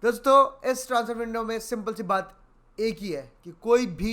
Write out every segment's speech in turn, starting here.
दोस्तों इस transfer window में सिंपल सी बात एक ही है कि कोई भी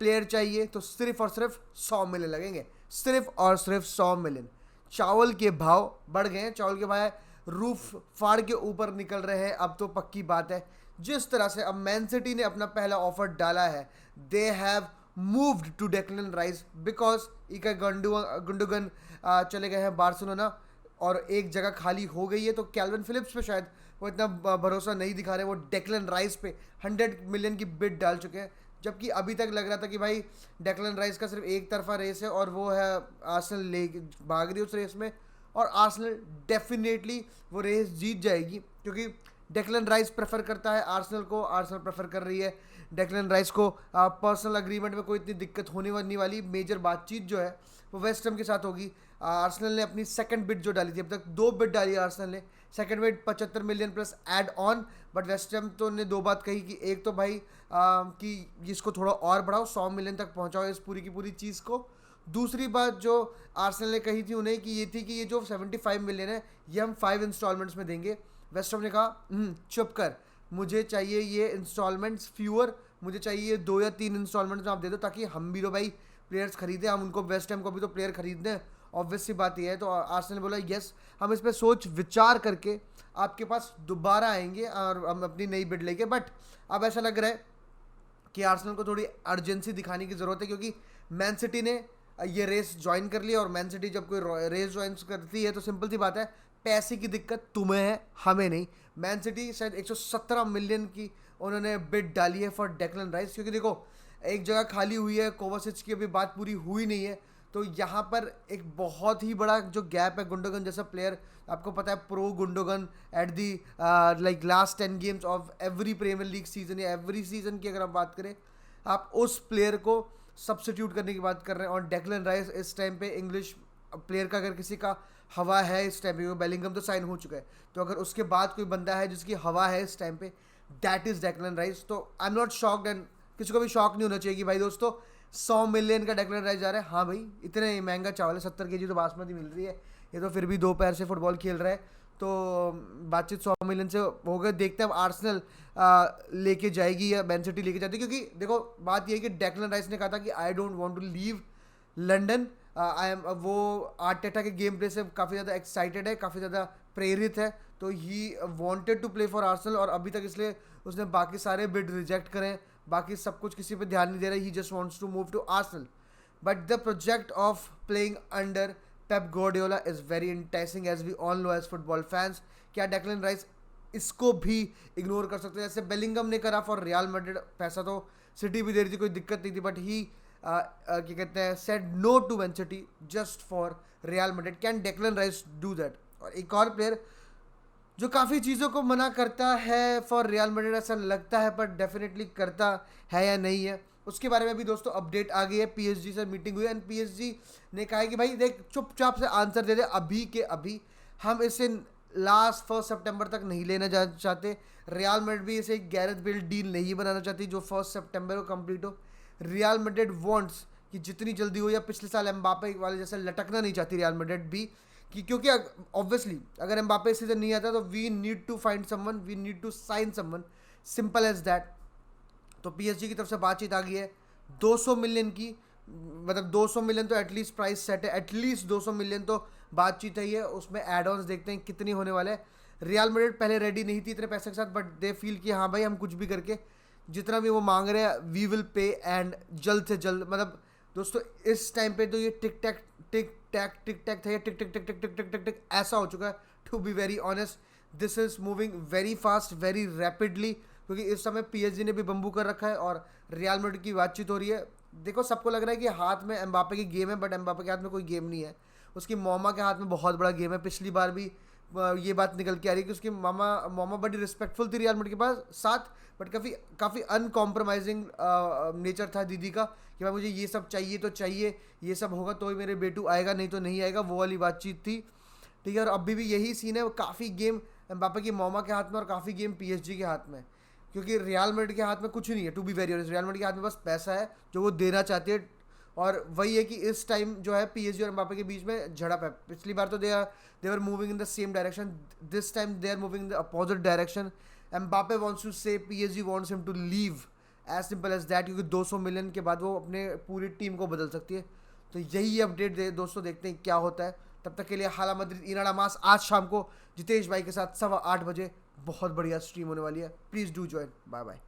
प्लेयर चाहिए तो सिर्फ और सिर्फ 100 मिलियन लगेंगे। सिर्फ और सिर्फ 100 मिलियन। चावल के भाव बढ़ गए हैं, चावल के भाव रूफ फाड़ के ऊपर निकल रहे हैं। अब तो पक्की बात है, जिस तरह से अब मैन सिटी ने अपना पहला ऑफर डाला है, they have moved to Declan Rice because Ilkay Gundogan चले गए हैं बार्सिलोना और एक जगह खाली हो गई है। तो कैल्विन फिलिप्स पे शायद वो इतना भरोसा नहीं दिखा रहे, वो डेक्लन राइस पे 100 मिलियन की बिड डाल चुके हैं। जबकि अभी तक लग रहा था कि भाई डेक्लन राइस का सिर्फ एक तरफा रेस है और वो है आर्सेनल ले भाग रही है उस रेस में, और आर्सेनल डेफिनेटली वो रेस जीत जाएगी क्योंकि डेक्लन राइस प्रेफर करता है आर्सेनल को, आर्सेनल प्रेफर कर रही है डेक्लन राइस को। पर्सनल अग्रीमेंट में कोई इतनी दिक्कत होने वाली मेजर बातचीत जो है वो वेस्ट हैम के साथ होगी। आर्सेनल ने अपनी सेकंड बिड जो डाली थी, अब तक 2 बिड डाली है आर्सेनल ने, second bid 75 million plus add on. But West Ham तो ने 2 बात कही कि एक तो भाई कि इसको थोड़ा और बढ़ाओ, 100 मिलियन तक पहुंचाओ इस पूरी की पूरी चीज़ को। दूसरी बात जो आर्सेनल ने कही थी उन्हें कि ये थी कि ये जो 75 मिलियन है ये हम 5 इंस्टॉलमेंट्स में देंगे। वेस्ट हैम ने कहा चुप कर, मुझे चाहिए ये इंस्टॉलमेंट्स फ्यूअर, मुझे चाहिए ये 2 या 3 इंस्टॉलमेंट्स में आप दे दो ताकि हम भी तो भाई प्लेयर्स खरीदें, हम उनको वेस्ट हैम को भी तो प्लेयर खरीदने हैं। ऑब्वियस सी बात यह है। तो आर्सेनल ने बोला यस, हम इस पर सोच विचार करके आपके पास दोबारा आएंगे और हम अपनी नई बिड लेके। बट अब ऐसा लग रहा है कि आर्सेनल को थोड़ी अर्जेंसी दिखाने की ज़रूरत है क्योंकि मैन सिटी ने ये रेस ज्वाइन कर लिया, और मैन सिटी जब कोई रेस ज्वाइन करती है तो सिंपल सी बात है, पैसे की दिक्कत तुम्हें है, हमें नहीं। मैन सिटी शायद 117 मिलियन की उन्होंने बिड डाली है फॉर डेक्लन राइस, क्योंकि देखो एक जगह खाली हुई है, कोवासिच की अभी बात पूरी हुई नहीं है। तो यहाँ पर एक बहुत ही बड़ा जो गैप है, गुंडोगन जैसा प्लेयर, आपको पता है pro Gundogan at the like last 10 games of every Premier League season या एवरी सीजन की अगर आप बात करें, आप उस प्लेयर को सब्सिट्यूट करने की बात कर रहे हैं। और डेक्लन राइस इस टाइम पे इंग्लिश प्लेयर का अगर किसी का हवा है इस टाइम पे, बेलिंगम तो साइन हो चुका है, तो अगर उसके बाद कोई बंदा है जिसकी हवा है इस टाइम पे, दैट इज़ डेक्लन राइस। तो I am not shocked, and किसी को भी शॉक नहीं होना चाहिए कि भाई दोस्तों 100 मिलियन का डेक्लन राइस जा रहा है। हाँ भाई इतने महंगा चावल है, 70 kg तो बासमती मिल रही है, ये तो फिर भी 2 पैर से फुटबॉल खेल रहा है। तो बातचीत 100 मिलियन से हो गए, देखते हैं अब आर्सेनल लेके जाएगी या मैन सिटी लेके जाती है। क्योंकि देखो बात ये है कि डेक्लन राइस ने कहा था कि I don't want to leave London, I am वो आर्टेटा के गेम प्ले से काफ़ी ज़्यादा एक्साइटेड है, काफ़ी ज़्यादा प्रेरित है। तो he wanted to play for Arsenal, और अभी तक इसलिए उसने बाकी सारे बिड रिजेक्ट करें, बाकी सब कुछ किसी पे ध्यान नहीं दे रहा, he just wants to move to Arsenal. But the project of playing under Pep Guardiola is very interesting as we all know as football fans. क्या डेक्लन राइस इसको भी इग्नोर कर सकते हैं जैसे बेलिंगम ने करा फॉर रियल मैड्रिड? पैसा तो सिटी भी दे रही थी, कोई दिक्कत नहीं थी, बट ही क्या कहते हैं said no to Man City just for Real Madrid. Can Declan Rice do that? और एक और प्लेयर जो काफ़ी चीज़ों को मना करता है फॉर रियल मैड्रिड ऐसा लगता है, पर डेफिनेटली करता है या नहीं है, उसके बारे में भी दोस्तों अपडेट आ गई है। पीएसजी से मीटिंग हुई है एंड पीएसजी ने कहा है कि भाई देख चुपचाप से आंसर दे दे अभी के अभी, हम इसे लास्ट 1 सितंबर तक नहीं लेना चाहते। रियल मैड्रिड भी इसे गैरेथ बेल डील नहीं बनाना चाहती जो 1 सितंबर को कंप्लीट हो। रियल मैड्रिड वांट्स कि जितनी जल्दी हो, या पिछले साल एम्बापे वाले जैसे लटकना नहीं चाहती रियल मैड्रिड भी, कि क्योंकि ऑब्वियसली अगर एम्बापे इस सीजन नहीं आता तो we need to find someone, we need to sign someone, simple as that. तो पीएसजी की तरफ से बातचीत आ गई है 200 मिलियन की, मतलब 200 मिलियन तो एटलीस्ट प्राइस सेट है, एटलीस्ट 200 मिलियन तो बातचीत है, उसमें एड ऑन्स देखते हैं कितनी होने वाले हैं। रियल मैड्रिड पहले रेडी नहीं थी इतने पैसे के साथ, बट दे फील कि हाँ भाई हम कुछ भी करके जितना भी वो मांग रहे हैं वी विल पे, एंड जल्द से जल्द। मतलब दोस्तों इस टाइम पे तो ये टिक टैक था, ये टिक टिक टिक टिक टिक टिक टिक टिक ऐसा हो चुका है। To be very honest, this is moving very fast, very rapidly, क्योंकि इस समय पीएसजी ने भी बम्बू कर रखा है और रियल मैड्रिड की बातचीत हो रही है। देखो सबको लग रहा है कि हाथ में एम्बापे की गेम है, बट एम्बापे के हाथ में कोई गेम नहीं है, उसकी मोमा के हाथ में बहुत बड़ा गेम है। पिछली बार भी ये बात निकल के आ रही है कि उसकी मोमा बड़ी रिस्पेक्टफुल थी रियल मैड्रिड के पास साथ, बट काफ़ी अनकॉम्प्रोमाइजिंग नेचर था दीदी का कि भाई मुझे ये सब चाहिए तो चाहिए, ये सब होगा तो ही मेरे बेटू आएगा, नहीं तो नहीं आएगा, वो वाली बातचीत थी। ठीक है, और अभी भी यही सीन है, काफ़ी गेम एम्बापे की मोमा के हाथ में और काफ़ी गेम पीएसजी के हाथ में, क्योंकि रियल मैड्रिड के हाथ में कुछ नहीं है। To be very honest, Real Madrid के हाथ में बस पैसा है जो वो देना चाहती है, और वही है कि इस टाइम जो है पीएसजी और एम्बापे के बीच में झड़प है। पिछली बार तो they are moving in the same direction, this time they are moving in the opposite direction. Mbappe wants to say PSG wants him to leave, as simple as that, क्योंकि 200 million के बाद वो अपने पूरी टीम को बदल सकती है। तो यही अपडेट दोस्तों, देखते हैं क्या होता है। तब तक के लिए हाला मद्रिद इनाडा मास आज शाम को जितेश भाई के साथ 8:15 बजे बहुत बढ़िया स्ट्रीम होने वाली है। Please do join. Bye bye.